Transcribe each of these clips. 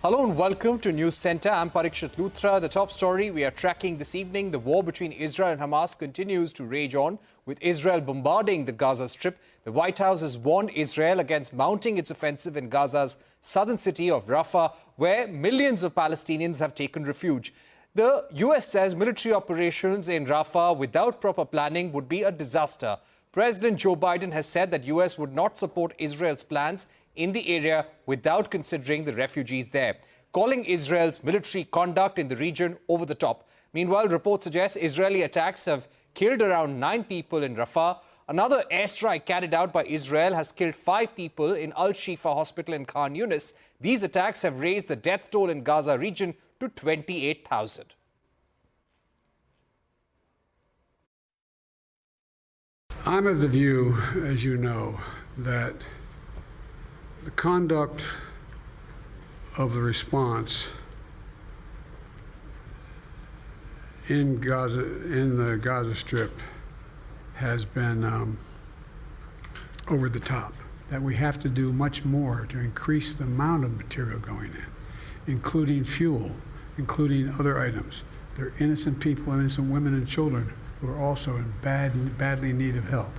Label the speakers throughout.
Speaker 1: Hello and welcome to News Center. I'm Parikshit Luthra. The top story we are tracking this evening: the war between Israel and Hamas continues to rage on, with Israel bombarding the Gaza Strip. The White House has warned Israel against mounting its offensive in Gaza's southern city of Rafah, where millions of Palestinians have taken refuge. The US says military operations in Rafah without proper planning would be a disaster. President Joe Biden has said that US would not support Israel's plans in the area without considering the refugees there, calling Israel's military conduct in the region over the top. Meanwhile, reports suggest Israeli attacks have killed around 9 people in Rafah. Another airstrike carried out by Israel has killed 5 people in Al-Shifa hospital in Khan Yunis. These attacks have raised the death toll in Gaza region to 28,000.
Speaker 2: I'm of the view, as you know, that the conduct of the response in the Gaza Strip has been over the top. That we have to do much more to increase the amount of material going in, including fuel, including other items. There are innocent people, innocent women and children who are also in badly in need of help.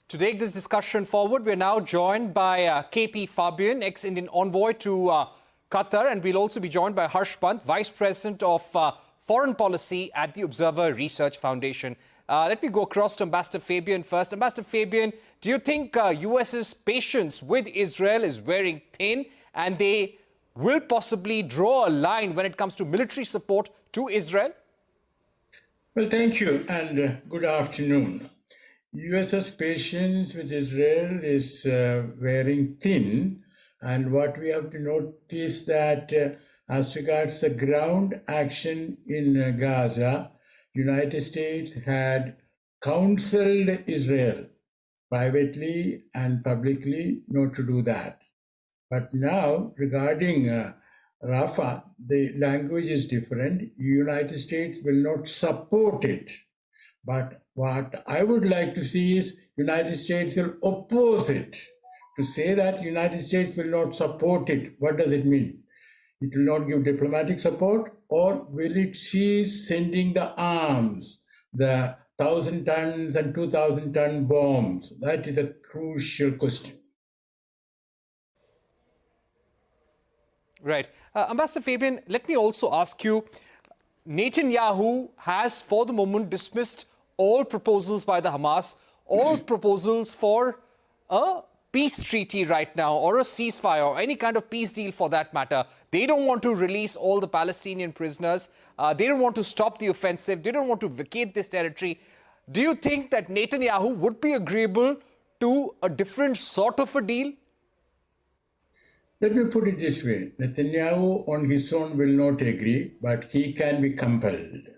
Speaker 1: To take this discussion forward, we're now joined by KP Fabian, ex-Indian envoy to Qatar, and we'll also be joined by Pant, Vice President of Foreign Policy at the Observer Research Foundation. Let me go across to Ambassador Fabian first. Ambassador Fabian, do you think US's patience with Israel is wearing thin and they will possibly draw a line when it comes to military support to Israel?
Speaker 3: Well, thank you and good afternoon. US's patience with Israel is wearing thin, and what we have to notice that as regards the ground action in Gaza, United States had counseled Israel privately and publicly not to do that. But now regarding Rafah, the language is different. United States will not support it. But what I would like to see is United States will oppose it. To say that United States will not support it, what does it mean? It will not give diplomatic support, or will it cease sending the arms, the 1,000 tons and 2,000 ton bombs? That is a crucial question.
Speaker 1: Right. Ambassador Fabian, let me also ask you, Netanyahu has for the moment dismissed all proposals by the Hamas, all proposals for a peace treaty right now, or a ceasefire, or any kind of peace deal for that matter. They don't want to release all the Palestinian prisoners. They don't want to stop the offensive. They don't want to vacate this territory. Do you think that Netanyahu would be agreeable to a different sort of a deal?
Speaker 3: Let me put it this way. Netanyahu on his own will not agree, but he can be compelled.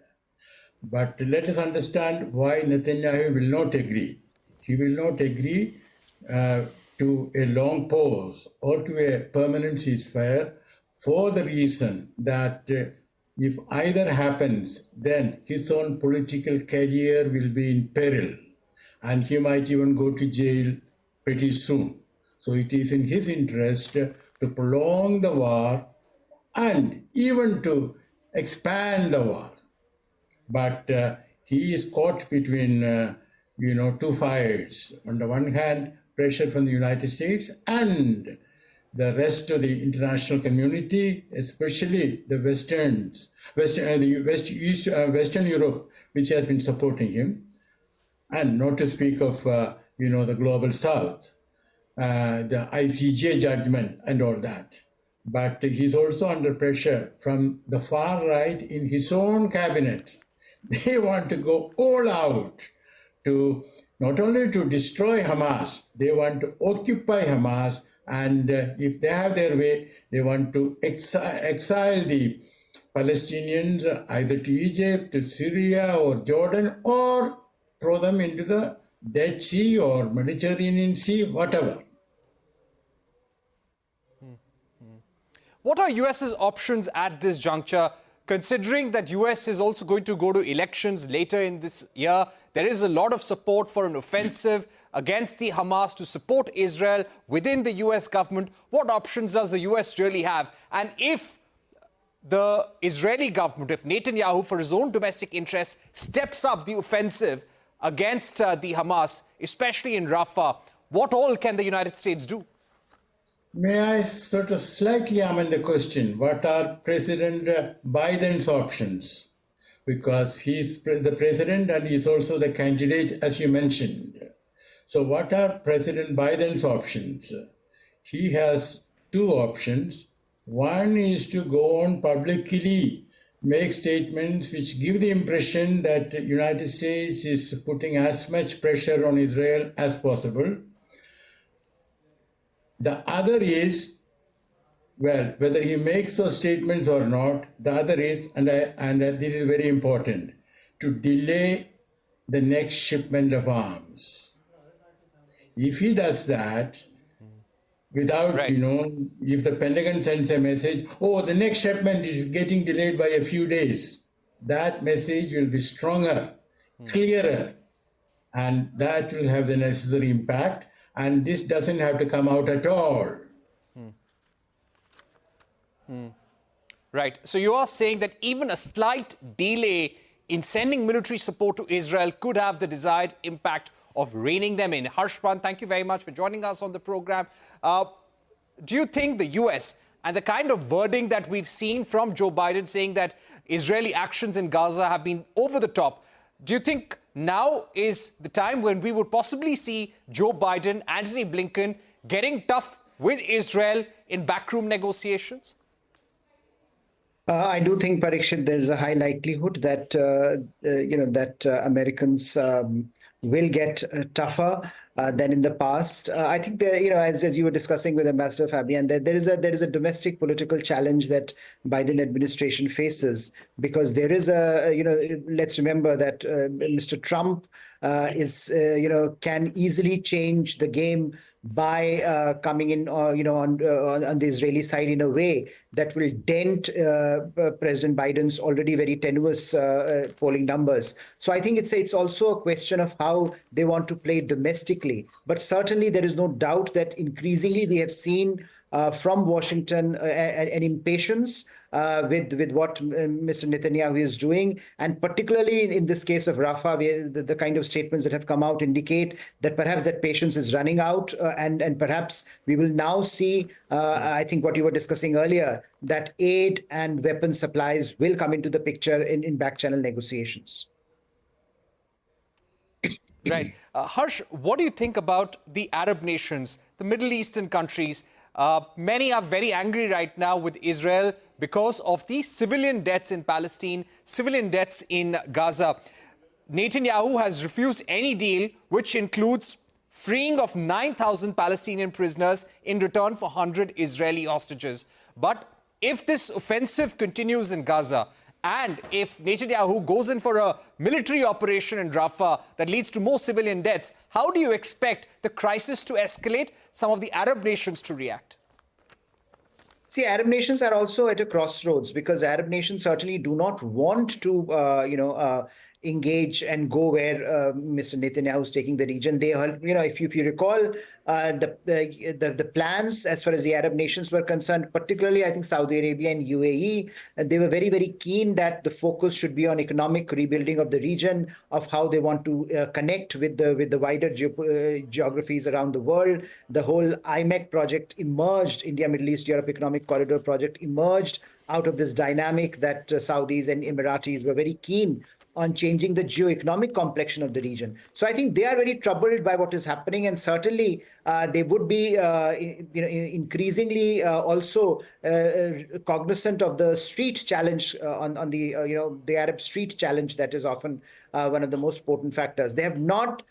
Speaker 3: But let us understand why Netanyahu will not agree. He will not agree to a long pause or to a permanent ceasefire for the reason that if either happens, then his own political career will be in peril and he might even go to jail pretty soon. So it is in his interest to prolong the war and even to expand the war. But he is caught between, two fires. On the one hand, pressure from the United States and the rest of the international community, especially the Western Europe, which has been supporting him, and not to speak of, the global South, the ICJ judgment and all that. But he's also under pressure from the far right in his own cabinet. They want to go all out to not only to destroy Hamas, they want to occupy Hamas, and if they have their way, they want to exile the Palestinians either to Egypt, to Syria or Jordan, or throw them into the Dead Sea or Mediterranean Sea, whatever.
Speaker 1: What are US's options at this juncture, considering that US is also going to go to elections later in this year? There is a lot of support for an offensive against the Hamas to support Israel within the US government? What options does the US really have? And if the Israeli government, if Netanyahu, for his own domestic interests, steps up the offensive against the Hamas, especially in Rafah, what all can the United States do?
Speaker 3: May I sort of slightly amend the question? What are President Biden's options? Because he's the president and he's also the candidate, as you mentioned. So what are President Biden's options? He has two options. One is to go on publicly, make statements which give the impression that the United States is putting as much pressure on Israel as possible. The other is, well, whether he makes those statements or not, the other is, and this is very important, to delay the next shipment of arms. If he does that, without,
Speaker 1: Right.
Speaker 3: if the Pentagon sends a message, oh, the next shipment is getting delayed by a few days, that message will be stronger, clearer, and that will have the necessary impact. And this doesn't have to come out at all.
Speaker 1: Right. So you are saying that even a slight delay in sending military support to Israel could have the desired impact of reining them in. Pant, thank you very much for joining us on the program. Do you think the US and the kind of wording that we've seen from Joe Biden saying that Israeli actions in Gaza have been over the top, do you think now is the time when we would possibly see Joe Biden, Antony Blinken getting tough with Israel in backroom negotiations?
Speaker 4: I do think, Parikshit, there's a high likelihood that Americans will get tougher than in the past. I think that, as you were discussing with Ambassador Fabian, that there is a domestic political challenge that Biden administration faces, because there is let's remember that Mr. Trump can easily change the game by coming in, on the Israeli side in a way that will dent President Biden's already very tenuous polling numbers. So I think it's also a question of how they want to play domestically. But certainly there is no doubt that increasingly we have seen from Washington an impatience with what Mr. Netanyahu is doing. And particularly in this case of Rafah, the kind of statements that have come out indicate that perhaps that patience is running out, and perhaps we will now see, I think what you were discussing earlier, that aid and weapon supplies will come into the picture in back-channel negotiations.
Speaker 1: Right. Harsh, what do you think about the Arab nations, the Middle Eastern countries? Many are very angry right now with Israel because of the civilian deaths in Palestine, civilian deaths in Gaza. Netanyahu has refused any deal which includes freeing of 9,000 Palestinian prisoners in return for 100 Israeli hostages. But if this offensive continues in Gaza, and if Netanyahu goes in for a military operation in Rafah that leads to more civilian deaths, how do you expect the crisis to escalate, some of the Arab nations to react?
Speaker 4: See, Arab nations are also at a crossroads, because Arab nations certainly do not want to, engage and go where Mr. Netanyahu is taking the region. They, if you recall, the plans as far as the Arab nations were concerned, particularly I think Saudi Arabia and UAE, they were very, very keen that the focus should be on economic rebuilding of the region, of how they want to connect with the wider geographies around the world. The whole IMEC project emerged, India, Middle East, Europe Economic Corridor project emerged out of this dynamic that Saudis and Emiratis were very keen on changing the geo-economic complexion of the region. So I think they are very troubled by what is happening, and certainly they would be increasingly also cognizant of the street challenge on the Arab street challenge that is often one of the most potent factors. They have not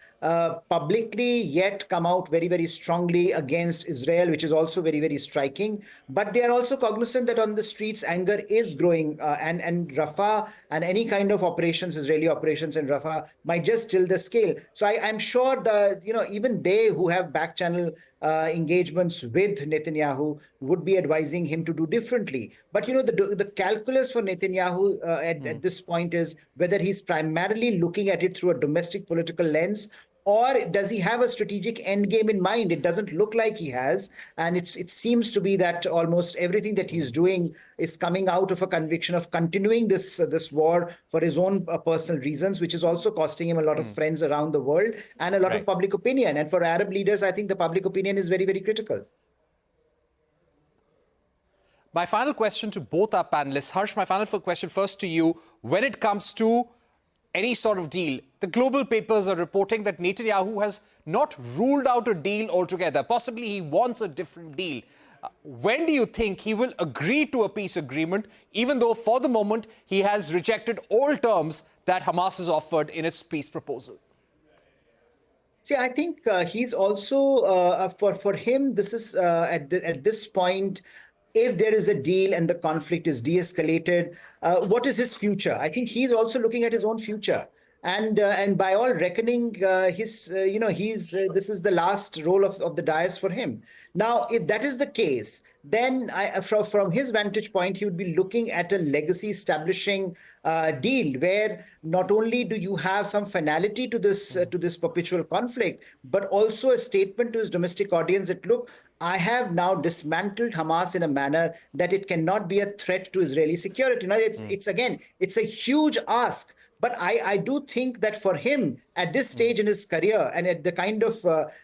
Speaker 4: publicly yet come out very, very strongly against Israel, which is also very, very striking. But they are also cognizant that on the streets, anger is growing, and Rafah and any kind of operations, Israeli operations in Rafah, might just tilt the scale. So I'm sure that even they who have back-channel engagements with Netanyahu would be advising him to do differently. But the calculus for Netanyahu at this point is whether he's primarily looking at it through a domestic political lens, Or does he have a strategic end game in mind? It doesn't look like he has. And it seems to be that almost everything that he's doing is coming out of a conviction of continuing this war for his own personal reasons, which is also costing him a lot of friends around the world and a lot of public opinion. And for Arab leaders, I think the public opinion is very, very critical.
Speaker 1: My final question to both our panelists. Harsh, my final question first to you. When it comes to any sort of deal, the global papers are reporting that Netanyahu has not ruled out a deal altogether. Possibly he wants a different deal. When do you think he will agree to a peace agreement, even though for the moment he has rejected all terms that Hamas has offered in its peace proposal?
Speaker 4: See, I think he's also, for him, this is at this point, if there is a deal and the conflict is de-escalated, what is his future? I think he's also looking at his own future. And by all reckoning, this is the last roll of the dice for him. Now, if that is the case, then from his vantage point, he would be looking at a legacy establishing deal where not only do you have some finality to this perpetual conflict, but also a statement to his domestic audience that, look, I have now dismantled Hamas in a manner that it cannot be a threat to Israeli security. Now, it's a huge ask. But I do think that for him, at this stage in his career and at the kind of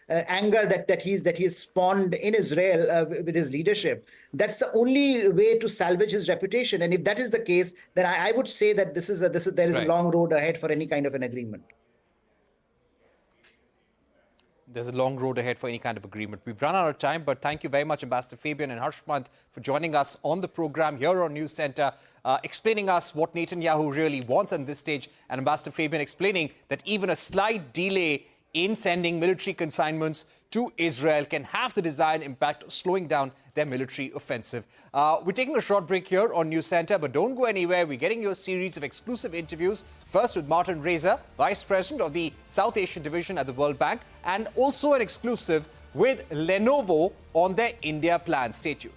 Speaker 4: anger that he's spawned in Israel with his leadership, that's the only way to salvage his reputation. And if that is the case, then I would say that there is a long road ahead for any kind of an agreement.
Speaker 1: There's a long road ahead for any kind of agreement. We've run out of time, but thank you very much, Ambassador Fabian and Harsh Pant, for joining us on the program here on News Center, explaining us what Netanyahu really wants at this stage, and Ambassador Fabian explaining that even a slight delay in sending military consignments to Israel can have the desired impact of slowing down their military offensive. We're taking a short break here on News Center, but don't go anywhere. We're getting you a series of exclusive interviews, first with Martin Reza, Vice President of the South Asian Division at the World Bank, and also an exclusive with Lenovo on their India plan. Stay tuned.